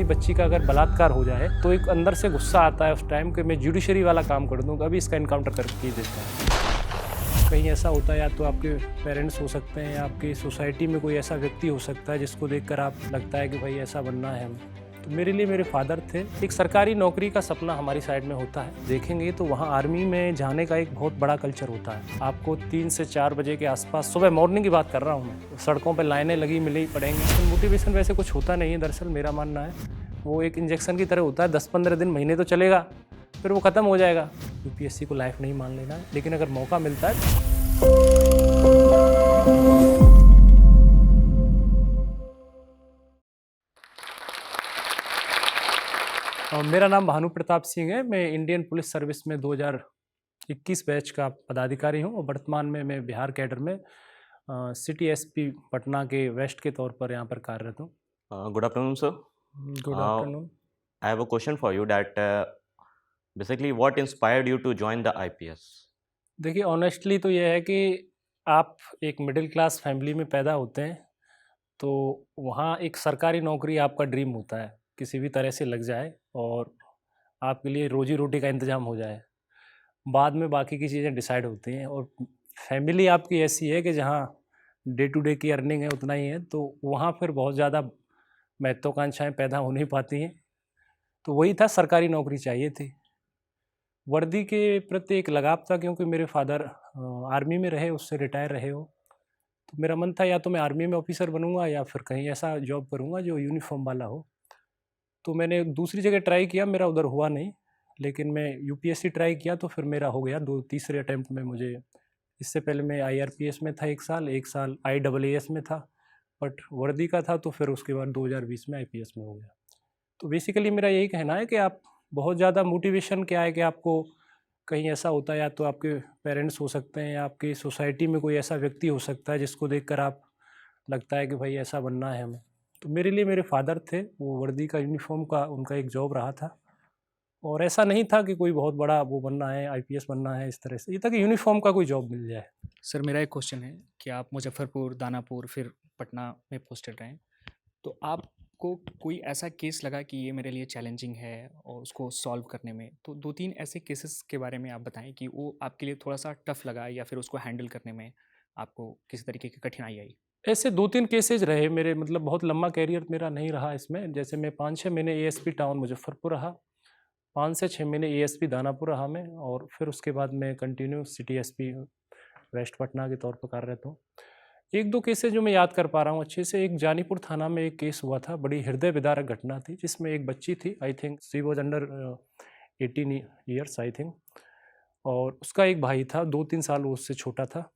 किसी बच्ची का अगर बलात्कार हो जाए तो एक अंदर से गुस्सा आता है उस टाइम कि मैं जुडिशरी वाला काम कर दूँ, अभी इसका इनकाउंटर करके ही देता है। कहीं ऐसा होता है या तो आपके पेरेंट्स हो सकते हैं या आपकी सोसाइटी में कोई ऐसा व्यक्ति हो सकता है जिसको देखकर आप लगता है कि भाई ऐसा बनना है हमें। तो मेरे लिए मेरे फादर थे। एक सरकारी नौकरी का सपना हमारी साइड में होता है। देखेंगे तो वहाँ आर्मी में जाने का एक बहुत बड़ा कल्चर होता है। आपको 3 से 4 बजे के आसपास, सुबह मॉर्निंग की बात कर रहा हूँ मैं, सड़कों पर लाइनें लगी मिली पड़ेंगी। तो मोटिवेशन वैसे कुछ होता नहीं है, दरअसल मेरा मानना है वो एक इंजेक्शन की तरह होता है। 10-15 दिन, महीने तो चलेगा, फिर वो ख़त्म हो जाएगा। यूपीएससी को लाइफ नहीं मान लेना है, लेकिन अगर मौका मिलता है। मेरा नाम भानु प्रताप सिंह है। मैं इंडियन पुलिस सर्विस में 2021 बैच का पदाधिकारी हूँ और वर्तमान में मैं बिहार कैडर में सिटी एसपी पटना के वेस्ट के तौर पर यहाँ पर कार्यरत हूँ। Good afternoon, sir. Good afternoon. I have a question for you that basically what inspired you to join the IPS? देखिए, ऑनेस्टली तो ये है कि आप एक मिडिल क्लास फैमिली में पैदा होते हैं तो वहाँ एक सरकारी नौकरी आपका ड्रीम होता है, किसी भी तरह से लग जाए और आपके लिए रोजी रोटी का इंतज़ाम हो जाए। बाद में बाकी की चीज़ें डिसाइड होती हैं और फैमिली आपकी ऐसी है कि जहाँ डे टू डे की अर्निंग है उतना ही है, तो वहाँ फिर बहुत ज़्यादा महत्वाकांक्षाएँ पैदा हो नहीं पाती हैं। तो वही था, सरकारी नौकरी चाहिए थी। वर्दी के प्रति एक लगाव था क्योंकि मेरे फादर आर्मी में रहे, उससे रिटायर रहे हो। तो मेरा मन था या तो मैं आर्मी में ऑफिसर बनूंगा या फिर कहीं ऐसा जॉब करूंगा जो यूनिफॉर्म वाला हो। तो मैंने दूसरी जगह ट्राई किया, मेरा उधर हुआ नहीं, लेकिन मैं यूपीएससी ट्राई किया तो फिर मेरा हो गया। तीसरे अटैम्प्ट में मुझे, इससे पहले मैं आईआरपीएस में था 1 साल आईएएस में था, बट वर्दी का था, तो फिर उसके बाद 2020 में आईपीएस में हो गया। तो बेसिकली मेरा यही कहना है कि आप बहुत ज़्यादा मोटिवेशन क्या है कि आपको कहीं ऐसा होता है या तो आपके पेरेंट्स हो सकते हैं या आपकी सोसाइटी में कोई ऐसा व्यक्ति हो सकता है जिसको देखकर आप लगता है कि भाई ऐसा बनना है हमें। तो मेरे लिए मेरे फादर थे, वो वर्दी का यूनिफॉर्म का उनका एक जॉब रहा था और ऐसा नहीं था कि कोई बहुत बड़ा वो बनना है, आईपीएस बनना है, इस तरह से ये था कि यूनिफॉर्म का कोई जॉब मिल जाए। सर, मेरा एक क्वेश्चन है कि आप मुजफ्फरपुर, दानापुर, फिर पटना में पोस्टेड रहे, तो आपको कोई ऐसा केस लगा कि ये मेरे लिए चैलेंजिंग है और उसको सॉल्व करने में, तो 2-3 ऐसे केसेस के बारे में आप बताएं कि वो आपके लिए थोड़ा सा टफ लगा या फिर उसको हैंडल करने में आपको किसी तरीके की कठिनाई आई? ऐसे 2-3 केसेज रहे मेरे, मतलब बहुत लंबा कैरियर मेरा नहीं रहा इसमें। जैसे मैं 5-6 महीने एएसपी टाउन मुजफ्फरपुर रहा, 5 से 6 महीने एएसपी दानापुर रहा मैं, और फिर उसके बाद मैं continue city SP west Patna के तौर पर कार्यरत हूँ। 1-2 केसेस जो मैं याद कर पा रहा हूँ अच्छे से, एक जानीपुर थाना में एक केस हुआ था, बड़ी हृदय विदारक घटना थी, जिसमें एक बच्ची थी, I think she was under 18 years I think, और उसका एक भाई था 2-3 साल वो उससे छोटा था।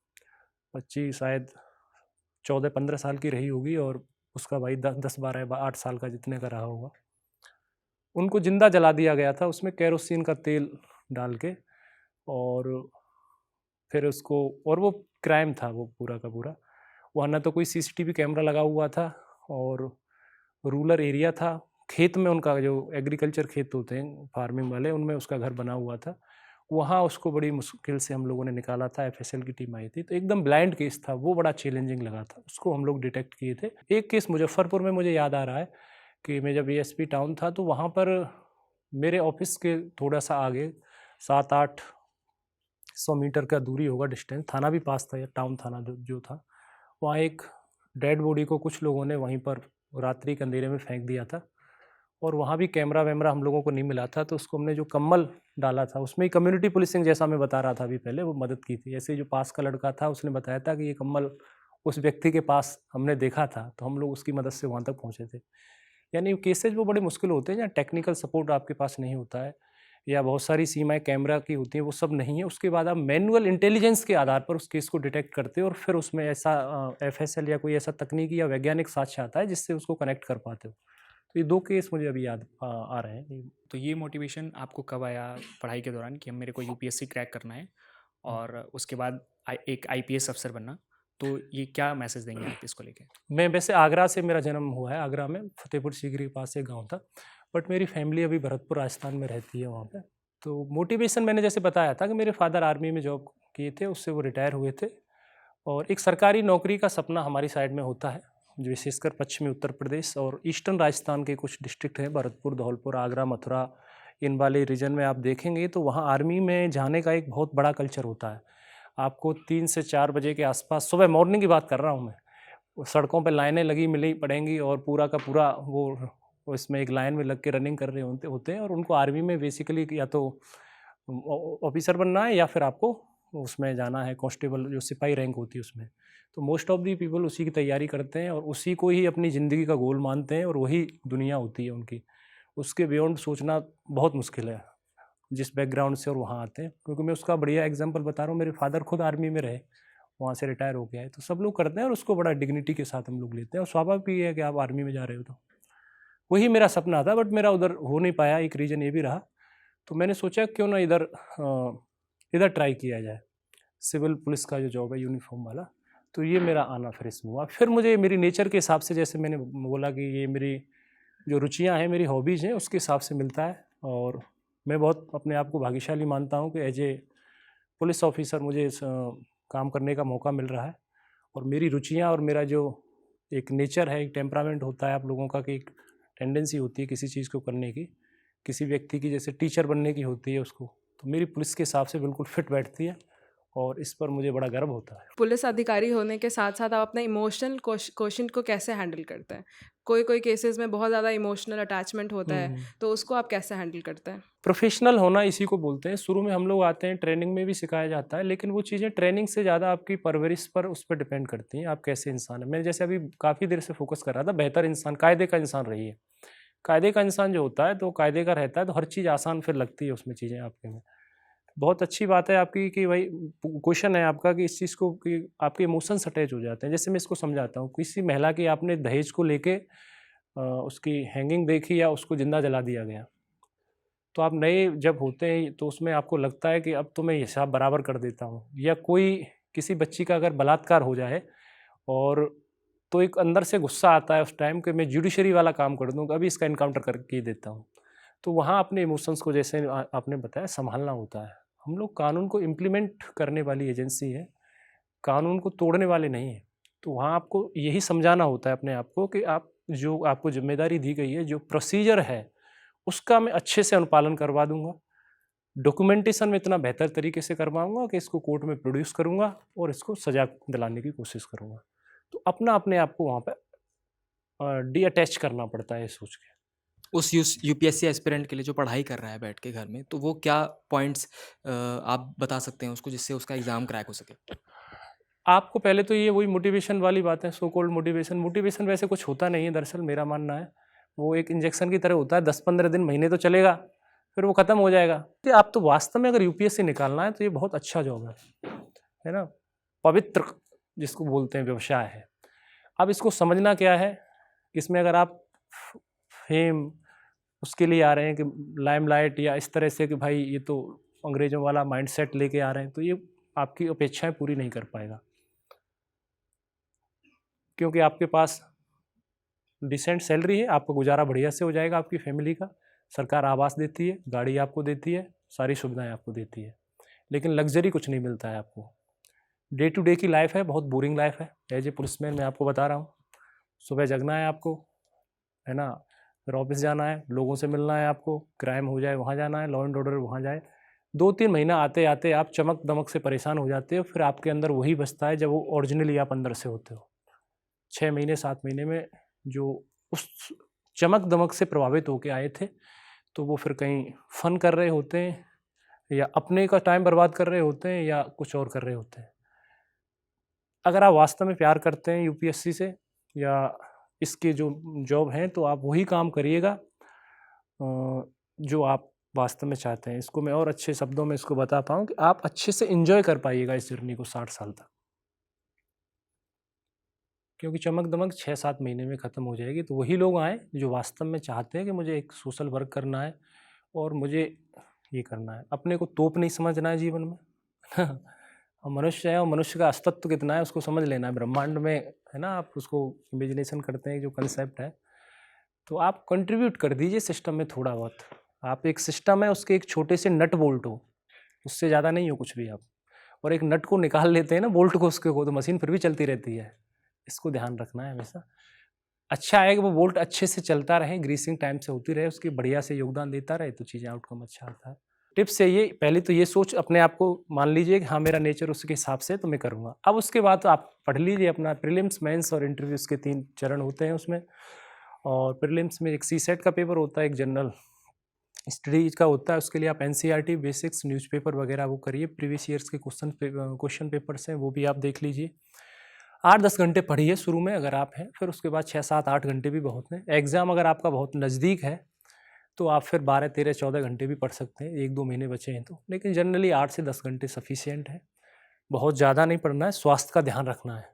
बच्ची शायद 14-15 साल की रही होगी और उसका भाई 10-12-8 साल का जितने का रहा होगा। उनको जिंदा जला दिया गया था, उसमें केरोसिन का तेल डाल के, और फिर उसको, और वो क्राइम था वो पूरा का पूरा। वहाँ ना तो कोई सीसीटीवी कैमरा लगा हुआ था और रूरल एरिया था, खेत में उनका जो एग्रीकल्चर खेत होते हैं फार्मिंग वाले, उनमें उसका घर बना हुआ था। वहाँ उसको बड़ी मुश्किल से हम लोगों ने निकाला था, एफएसएल की टीम आई थी, तो एकदम ब्लाइंड केस था वो, बड़ा चैलेंजिंग लगा था, उसको हम लोग डिटेक्ट किए थे। एक केस मुजफ्फरपुर में मुझे याद आ रहा है कि मैं जब एएसपी टाउन था तो वहाँ पर मेरे ऑफिस के थोड़ा सा आगे 700-800 मीटर का दूरी होगा डिस्टेंस, थाना भी पास था, टाउन थाना जो था, वहाँ एक डेड बॉडी को कुछ लोगों ने वहीं पर रात्रि के अंधेरे में फेंक दिया था, और वहाँ भी कैमरा वैमरा हम लोगों को नहीं मिला था, तो उसको हमने जो कम्बल डाला था उसमें ही कम्युनिटी पुलिसिंग, जैसा मैं बता रहा था अभी पहले, वो मदद की थी। ऐसे जो पास का लड़का था उसने बताया था कि ये कम्बल उस व्यक्ति के पास हमने देखा था, तो हम लोग उसकी मदद से वहाँ तक पहुँचे थे। यानी केसेज वो बड़े मुश्किल होते हैं जहाँ टेक्निकल सपोर्ट आपके पास नहीं होता है या बहुत सारी सीमाएं कैमरा की होती हैं, वो सब नहीं है। उसके बाद आप मैनुअल इंटेलिजेंस के आधार पर उस केस को डिटेक्ट करते हो और फिर उसमें ऐसा एफएसएल या कोई ऐसा तकनीकी या वैज्ञानिक साक्ष्य आता है जिससे उसको कनेक्ट कर पाते हो। तो ये 2 केस मुझे अभी याद आ रहे हैं। तो ये मोटिवेशन आपको कब आया पढ़ाई के दौरान कि मेरे को यूपीएससी क्रैक करना है और उसके बाद एक आईपीएस अफसर बनना, तो ये क्या मैसेज देंगे आप इसको लेके? मैं वैसे आगरा से मेरा जन्म हुआ है, आगरा में फतेहपुर सीकरी के पास एक गांव था, बट मेरी फैमिली अभी भरतपुर राजस्थान में रहती है वहाँ पे। तो मोटिवेशन मैंने जैसे बताया था कि मेरे फादर आर्मी में जॉब किए थे, उससे वो रिटायर हुए थे, और एक सरकारी नौकरी का सपना हमारी साइड में होता है विशेषकर पश्चिमी उत्तर प्रदेश और ईस्टर्न राजस्थान के कुछ डिस्ट्रिक्ट हैं, भरतपुर, धौलपुर, आगरा, मथुरा, इन वाले रीजन में आप देखेंगे तो वहाँ आर्मी में जाने का एक बहुत बड़ा कल्चर होता है। आपको 3 से 4 बजे के आसपास, सुबह मॉर्निंग की बात कर रहा हूँ मैं, वो सड़कों पे लाइनें लगी मिली पड़ेंगी और पूरा का पूरा वो इसमें एक लाइन में लग के रनिंग कर रहे होते हैं। और उनको आर्मी में बेसिकली या तो ऑफिसर बनना है या फिर आपको उसमें जाना है, कांस्टेबल जो सिपाही रैंक होती है उसमें। तो मोस्ट ऑफ दी पीपल उसी की तैयारी करते हैं और उसी को ही अपनी ज़िंदगी का गोल मानते हैं और वही दुनिया होती है उनकी। उसके बियॉन्ड सोचना बहुत मुश्किल है जिस बैकग्राउंड से और वहाँ आते हैं। क्योंकि मैं उसका बढ़िया एग्जांपल बता रहा हूँ, मेरे फादर खुद आर्मी में रहे, वहाँ से रिटायर हो गया है। तो सब लोग करते हैं और उसको बड़ा डिग्निटी के साथ हम लोग लेते हैं और स्वाभाविक ही है कि आप आर्मी में जा रहे हो। तो वही मेरा सपना था, बट मेरा उधर हो नहीं पाया, एक रीज़न ये भी रहा। तो मैंने सोचा क्यों ना इधर ट्राई किया जाए, सिविल पुलिस का जो जॉब है यूनिफॉर्म वाला। तो ये मेरा आना फिर इसमें हुआ। फिर मुझे मेरी नेचर के हिसाब से, जैसे मैंने बोला कि ये मेरी जो रुचियाँ हैं, मेरी हॉबीज़ हैं, उसके हिसाब से मिलता है। और मैं बहुत अपने आप को भाग्यशाली मानता हूँ कि एज ए पुलिस ऑफिसर मुझे काम करने का मौका मिल रहा है। और मेरी रुचियाँ और मेरा जो एक नेचर है, एक टेम्परामेंट होता है आप लोगों का, कि एक टेंडेंसी होती है किसी चीज़ को करने की, किसी व्यक्ति की जैसे टीचर बनने की होती है उसको, तो मेरी पुलिस के हिसाब से बिल्कुल फिट बैठती है और इस पर मुझे बड़ा गर्व होता है। पुलिस अधिकारी होने के साथ साथ आप अपना इमोशनल क्वेश्चन को कैसे हैंडल करते हैं? कोई केसेस में बहुत ज़्यादा इमोशनल अटैचमेंट होता है, तो उसको आप कैसे हैंडल करते हैं? प्रोफेशनल होना इसी को बोलते हैं। शुरू में हम लोग आते हैं, ट्रेनिंग में भी सिखाया जाता है, लेकिन वो चीज़ें ट्रेनिंग से ज़्यादा आपकी परवरिश पर, उस पर डिपेंड करती हैं आप कैसे इंसान हैं। मैं जैसे अभी काफ़ी देर से फोकस कर रहा था, बेहतर इंसान, कायदे का इंसान रहिए। कायदे का इंसान जो होता है तो कायदे का रहता है, तो हर चीज़ आसान फिर लगती है उसमें चीज़ें आपके में। बहुत अच्छी बात है आपकी कि भाई क्वेश्चन है आपका कि इस चीज़ को कि आपके इमोशंस अटैच हो जाते हैं। जैसे मैं इसको समझाता हूँ, किसी महिला की आपने दहेज को लेके उसकी हैंगिंग देखी या उसको जिंदा जला दिया गया, तो आप नए जब होते हैं तो उसमें आपको लगता है कि अब तो मैं हिसाब बराबर कर देता हूँ। या कोई किसी बच्ची का अगर बलात्कार हो जाए और तो एक अंदर से गुस्सा आता है उस टाइम कि मैं जुडिशरी वाला काम कर दूँ, अभी इसका इनकाउंटर करके ही देता हूँ। तो वहाँ अपने इमोशंस को, जैसे आपने बताया, संभालना होता है। हम लोग कानून को इम्प्लीमेंट करने वाली एजेंसी है, कानून को तोड़ने वाले नहीं हैं। तो वहाँ आपको यही समझाना होता है अपने आप को कि आप जो आपको जिम्मेदारी दी गई है, जो प्रोसीजर है, उसका मैं अच्छे से अनुपालन करवा दूंगा। डॉक्यूमेंटेशन में इतना बेहतर तरीके से करवाऊंगा कि इसको कोर्ट में प्रोड्यूस करूंगा और इसको सजा दिलाने की कोशिश करूंगा। तो अपने आप को वहाँ पर डी-अटैच करना पड़ता है सोच के। उस यूपीएससी एस्पिरेंट के लिए जो पढ़ाई कर रहा है बैठ के घर में, तो वो क्या पॉइंट्स आप बता सकते हैं उसको, जिससे उसका एग्ज़ाम क्रैक हो सके? आपको पहले तो ये वही मोटिवेशन वाली बात है, सो कॉल्ड मोटिवेशन वैसे कुछ होता नहीं है दरअसल, मेरा मानना है। वो एक इंजेक्शन की तरह होता है, 10-15 दिन, महीने तो चलेगा, फिर वो ख़त्म हो जाएगा। तो आप तो वास्तव में अगर यूपीएससी निकालना है तो ये बहुत अच्छा जॉब है ना? पवित्र जिसको बोलते हैं व्यवसाय है। अब इसको समझना क्या है, इसमें अगर आप फेम उसके लिए आ रहे हैं कि लाइमलाइट या इस तरह से कि भाई ये तो अंग्रेज़ों वाला माइंडसेट लेके आ रहे हैं, तो ये आपकी अपेक्षाएं पूरी नहीं कर पाएगा। क्योंकि आपके पास डिसेंट सैलरी है, आपका गुजारा बढ़िया से हो जाएगा आपकी फैमिली का, सरकार आवास देती है, गाड़ी आपको देती है, सारी सुविधाएं आपको देती है, लेकिन लग्जरी कुछ नहीं मिलता है आपको। डे टू डे की लाइफ है, बहुत बोरिंग लाइफ है। एज ए पुलिसमैन मैं आपको बता रहा हूँ, सुबह जगना है आपको, है ना, फिर ऑफिस जाना है, लोगों से मिलना है आपको, क्राइम हो जाए वहाँ जाना है, लॉ एंड ऑर्डर वहाँ जाए। 2-3 महीना आते आते आप चमक दमक से परेशान हो जाते हो, फिर आपके अंदर वही बचता है जब वो ओरिजिनली आप अंदर से होते हो। 6 महीने 7 महीने में जो उस चमक दमक से प्रभावित होके आए थे, तो वो फिर कहीं फन कर रहे होते हैं या अपने का टाइम बर्बाद कर रहे होते हैं या कुछ और कर रहे होते हैं। अगर आप वास्तव में प्यार करते हैं यूपीएससी से या इसके जो जॉब हैं, तो आप वही काम करिएगा जो आप वास्तव में चाहते हैं। इसको मैं और अच्छे शब्दों में इसको बता पाऊँ कि आप अच्छे से एंजॉय कर पाइएगा इस जर्नी को 60 साल तक, क्योंकि चमक दमक 6-7 महीने में ख़त्म हो जाएगी। तो वही लोग आएँ जो वास्तव में चाहते हैं कि मुझे एक सोशल वर्क करना है और मुझे ये करना है, अपने को तोप नहीं समझना है जीवन में। हम मनुष्य हैं और मनुष्य का अस्तित्व कितना है उसको समझ लेना है ब्रह्मांड में, है ना। आप उसको इमेजिनेशन करते हैं जो कंसेप्ट है, तो आप कंट्रीब्यूट कर दीजिए सिस्टम में थोड़ा बहुत। आप एक सिस्टम है, उसके एक छोटे से नट बोल्ट हो, उससे ज़्यादा नहीं हो कुछ भी आप। और एक नट को निकाल लेते हैं ना, बोल्ट को, उसके को, तो मशीन फिर भी चलती रहती है इसको ध्यान रखना है हमेशा। अच्छा है कि वो बोल्ट अच्छे से चलता रहे, ग्रीसिंग टाइम से होती रहे, उसकी बढ़िया से योगदान देता रहे, तो चीज़ें आउटकम अच्छा आता है। टिप्स है ये, पहले तो ये सोच अपने आप को मान लीजिए कि हाँ मेरा नेचर उसके हिसाब से तो मैं करूँगा। अब उसके बाद तो आप पढ़ लीजिए अपना प्रीलिम्स, मेंस और इंटरव्यूज़ के 3 चरण होते हैं उसमें। और प्रीलिम्स में एक सीसेट का पेपर होता है, एक जनरल स्टडीज का होता है, उसके लिए आप एनसीईआरटी बेसिक्स न्यूज़पेपर वगैरह वो करिए, प्रीवियस ईयर्स के क्वेश्चन पेपर्स हैं वो भी आप देख लीजिए। 8-10 घंटे पढ़िए शुरू में अगर आप हैं, फिर उसके बाद 6-7-8 घंटे भी बहुत हैं। एग्ज़ाम अगर आपका बहुत नज़दीक है तो आप फिर 12-13-14 घंटे भी पढ़ सकते हैं, 1-2 महीने बचे हैं तो। लेकिन जनरली 8 से 10 घंटे सफिशिएंट है, बहुत ज़्यादा नहीं पढ़ना है। स्वास्थ्य का ध्यान रखना है,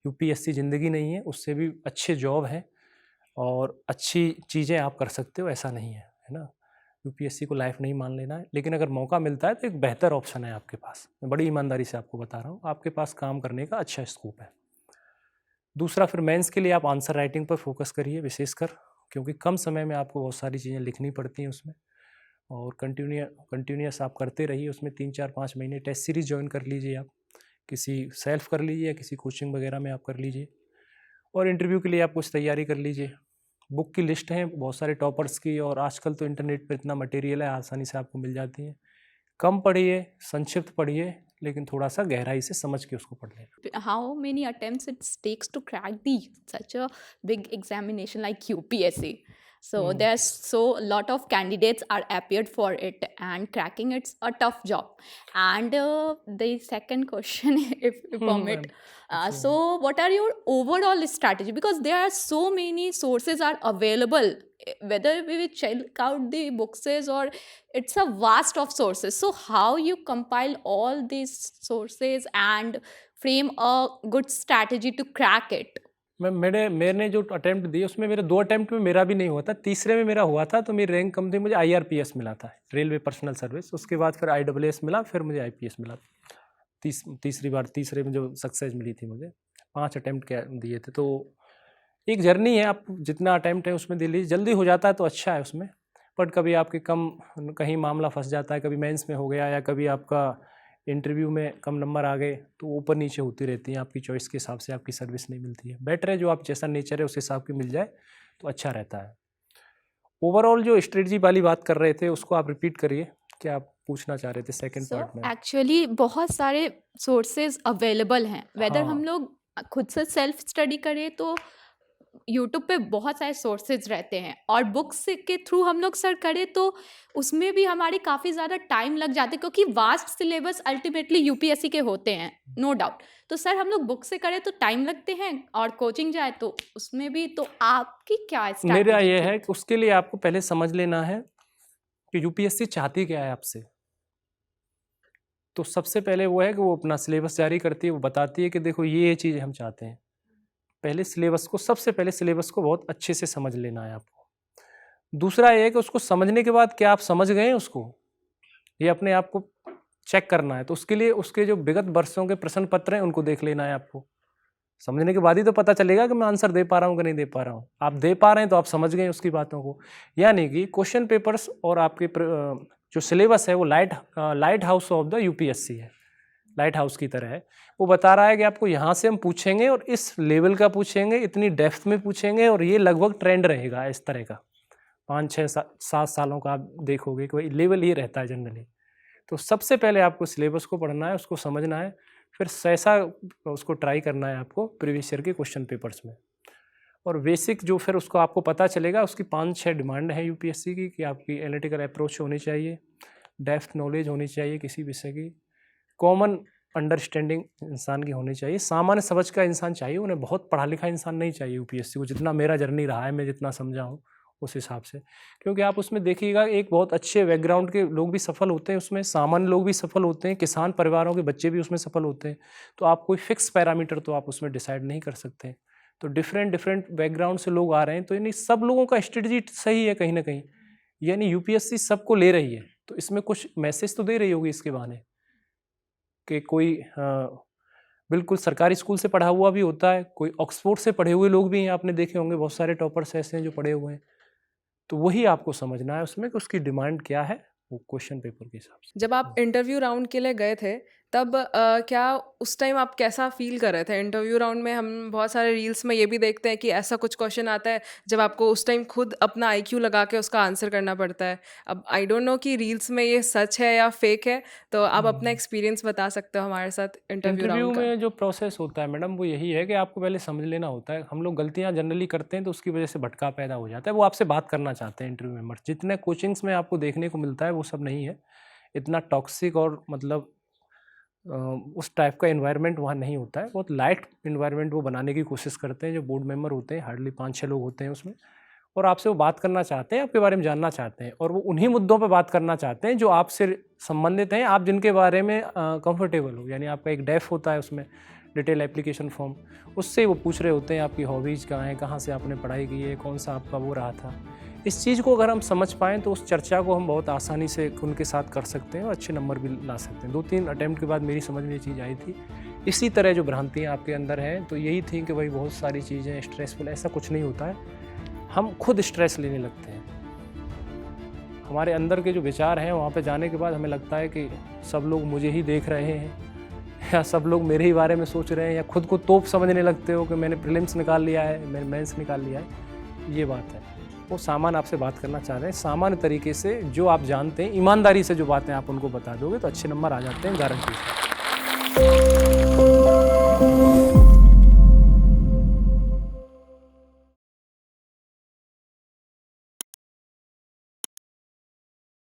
यूपीएससी ज़िंदगी नहीं है, उससे भी अच्छे जॉब है और अच्छी चीज़ें आप कर सकते हो, ऐसा नहीं है ना। यूपीएससी को लाइफ नहीं मान लेना है, लेकिन अगर मौका मिलता है तो एक बेहतर ऑप्शन है आपके पास। मैं बड़ी ईमानदारी से आपको बता रहा हूँ, आपके पास काम करने का अच्छा स्कोप है। दूसरा, फिर मेंस के लिए आप आंसर राइटिंग पर फोकस करिए विशेषकर, क्योंकि कम समय में आपको बहुत सारी चीज़ें लिखनी पड़ती हैं उसमें, और कंटिन्यूस आप करते रहिए उसमें। 3-4-5 महीने टेस्ट सीरीज ज्वाइन कर लीजिए आप, किसी सेल्फ कर लीजिए या किसी कोचिंग वगैरह में आप कर लीजिए। और इंटरव्यू के लिए आप कुछ तैयारी कर लीजिए। बुक की लिस्ट है बहुत सारे टॉपर्स की, और आजकल तो इंटरनेट पर इतना मटेरियल है, आसानी से आपको मिल जाती है। कम पढ़िए, संक्षिप्त पढ़िए, लेकिन थोड़ा सा गहराई से समझ के उसको पढ़ लेना। How many attempts it takes to crack the such a big examination like UPSC? So there's so lot of candidates are appeared for it, and cracking it's a tough job. And the second question, if you permit, so what are your overall strategy? Because there are so many sources are available, whether we will check out the books or it's a vast of sources. So how you compile all these sources and frame a good strategy to crack it? मैंने जो attempt दिए उसमें मेरे 2 attempt में मेरा भी नहीं हुआ था, तीसरे में मेरा हुआ था, तो मेरी रैंक कम थी, मुझे IRPS मिला था, रेलवे पर्सनल सर्विस। उसके बाद फिर IAAS मिला, फिर मुझे IPS मिला। तीसरी बार तीसरे में जो सक्सेस मिली थी मुझे, 5 अटेम्प्ट दिए थे। तो एक जर्नी है, आप जितना अटेम्प्ट है उसमें दे लीजिए, जल्दी हो जाता है तो अच्छा है उसमें, बट कभी आपके कहीं मामला फंस जाता है, कभी मेंस में हो गया या कभी आपका इंटरव्यू में कम नंबर आ गए, तो ऊपर नीचे होती रहती हैं, आपकी चॉइस के हिसाब से आपकी सर्विस नहीं मिलती है। बेटर है जो आप जैसा नेचर है उस हिसाब की मिल जाए तो अच्छा रहता है। ओवरऑल जो स्ट्रेटजी वाली बात कर रहे थे उसको आप रिपीट करिए, क्या आप पूछना चाह रहे थे सेकंड So पार्ट में? actually बहुत सारे सोर्सेज अवेलेबल हैं, वेदर हाँ। हम लोग खुद से सेल्फ स्टडी करें तो यूट्यूब पे बहुत सारे सोर्सेज रहते हैं, और बुक्स के थ्रू हम लोग सर्च करें तो उसमें भी हमारी काफ़ी ज़्यादा टाइम लग जाता है, क्योंकि वास्ट सिलेबस अल्टीमेटली यूपीएससी के होते हैं, नो डाउट। तो सर हम लोग बुक से करें तो टाइम लगते हैं, और कोचिंग जाए तो उसमें भी। तो आपकी क्या मेरा स्ट्रैटेजी ये थी? है कि उसके लिए आपको पहले समझ लेना है कि यूपीएससी चाहती क्या है आपसे। तो सबसे पहले वो है कि वो अपना सिलेबस जारी करती है, वो बताती है कि देखो ये चीज़ हम चाहते हैं। पहले सबसे पहले सिलेबस को बहुत अच्छे से समझ लेना है आपको। दूसरा ये है कि उसको समझने के बाद क्या आप समझ गए हैं उसको, ये अपने आप को चेक करना है। तो उसके लिए उसके जो विगत वर्षों के प्रश्न पत्र हैं उनको देख लेना है आपको। समझने के बाद ही तो पता चलेगा कि मैं आंसर दे पा रहा हूँ कि नहीं दे पा रहा हूँ। आप दे पा रहे हैं तो आप समझ गए उसकी बातों को। यानी कि क्वेश्चन पेपर्स और आपके जो सिलेबस है वो light house of the UPSC है, लाइट हाउस की तरह है। वो बता रहा है कि आपको यहाँ से हम पूछेंगे और इस लेवल का पूछेंगे, इतनी डेप्थ में पूछेंगे, और ये लगभग ट्रेंड रहेगा इस तरह का। 5-6-7 सालों का आप देखोगे कि लेवल ये रहता है जनरली। तो सबसे पहले आपको सिलेबस को पढ़ना है, उसको समझना है, फिर ऐसा उसको ट्राई करना है आपको प्रीवियस ईयर के क्वेश्चन पेपर्स में। और बेसिक जो फिर उसको आपको पता चलेगा, उसकी 5-6 डिमांड है यूपीएससी की कि आपकी एनालिटिकल अप्रोच होनी चाहिए, डेप्थ नॉलेज होनी चाहिए किसी विषय की, कॉमन अंडरस्टैंडिंग इंसान की होनी चाहिए, सामान्य समझ का इंसान चाहिए, उन्हें बहुत पढ़ा लिखा इंसान नहीं चाहिए यूपीएससी को। जितना मेरा जर्नी रहा है, मैं जितना समझा हूँ उस हिसाब से, क्योंकि आप उसमें देखिएगा एक बहुत अच्छे बैकग्राउंड के लोग भी सफल होते हैं उसमें, सामान्य लोग भी सफल होते हैं, किसान परिवारों के बच्चे भी उसमें सफल होते हैं। तो आप कोई फिक्स पैरामीटर तो आप उसमें डिसाइड नहीं कर सकते। तो डिफरेंट बैकग्राउंड से लोग आ रहे हैं, तो यानी सब लोगों का स्ट्रेटजी सही है कहीं ना कहीं, यानी यूपीएससी सबको ले रही है। तो इसमें कुछ मैसेज तो दे रही होगी इसके बहाने कि कोई बिल्कुल सरकारी स्कूल से पढ़ा हुआ भी होता है, कोई ऑक्सफोर्ड से पढ़े हुए लोग भी हैं, आपने देखे होंगे बहुत सारे टॉपर्स ऐसे हैं जो पढ़े हुए हैं। तो वही आपको समझना है उसमें कि उसकी डिमांड क्या है, वो क्वेश्चन पेपर के हिसाब से। जब आप इंटरव्यू राउंड के लिए गए थे तब क्या उस टाइम आप कैसा फ़ील कर रहे थे? इंटरव्यू राउंड में हम बहुत सारे रील्स में ये भी देखते हैं कि ऐसा कुछ क्वेश्चन आता है जब आपको उस टाइम खुद अपना आईक्यू लगा के उसका आंसर करना पड़ता है। अब आई डोंट नो कि रील्स में ये सच है या फेक है, तो आप अपना एक्सपीरियंस बता सकते हो हमारे साथ इंटरव्यू इंटरव्यू राउंड का? में जो प्रोसेस होता है मैडम वो यही है कि आपको पहले समझ लेना होता है। हम लोग गलतियाँ जनरली करते हैं तो उसकी वजह से भटका पैदा हो जाता है। वो आपसे बात करना चाहते हैं इंटरव्यू मेंबर। जितने कोचिंग्स में आपको देखने को मिलता है वो सब नहीं है। इतना टॉक्सिक और मतलब उस टाइप का एनवायरनमेंट वहाँ नहीं होता है। बहुत लाइट एनवायरनमेंट वो बनाने की कोशिश करते हैं। जो बोर्ड मेंबर होते हैं हार्डली 5-6 लोग होते हैं उसमें, और आपसे वो बात करना चाहते हैं, आपके बारे में जानना चाहते हैं, और वो उन्हीं मुद्दों पे बात करना चाहते हैं जो आपसे संबंधित हैं, आप जिनके बारे में कंफर्टेबल हो। यानी आपका एक डेफ होता है उसमें, डिटेल एप्लीकेशन फॉर्म, उससे वो पूछ रहे होते हैं आपकी हॉबीज़ कहाँ हैं, कहाँ से आपने पढ़ाई की है, कौन सा आपका वो रहा था। इस चीज़ को अगर हम समझ पाएँ तो उस चर्चा को हम बहुत आसानी से उनके साथ कर सकते हैं और अच्छे नंबर भी ला सकते हैं। 2-3 अटेम्प्ट के बाद मेरी समझ में ये चीज़ आई थी। इसी तरह जो भ्रांतियाँ आपके अंदर हैं तो यही थी कि भाई बहुत सारी चीज़ें स्ट्रेसफुल, ऐसा कुछ नहीं होता है। हम खुद स्ट्रेस लेने लगते हैं। हमारे अंदर के जो विचार हैं वहाँ पे जाने के बाद हमें लगता है कि सब लोग मुझे ही देख रहे हैं या सब लोग मेरे ही बारे में सोच रहे हैं, या खुद को तोप समझने लगते हो कि मैंने प्रीलिम्स निकाल लिया है, मैंने मेंस निकाल लिया है। ये बात है। वो सामान आपसे बात करना चाह रहे हैं सामान्य तरीके से, जो आप जानते हैं ईमानदारी से जो बातें आप उनको बता दोगे तो अच्छे नंबर आ जाते हैं गारंटी से।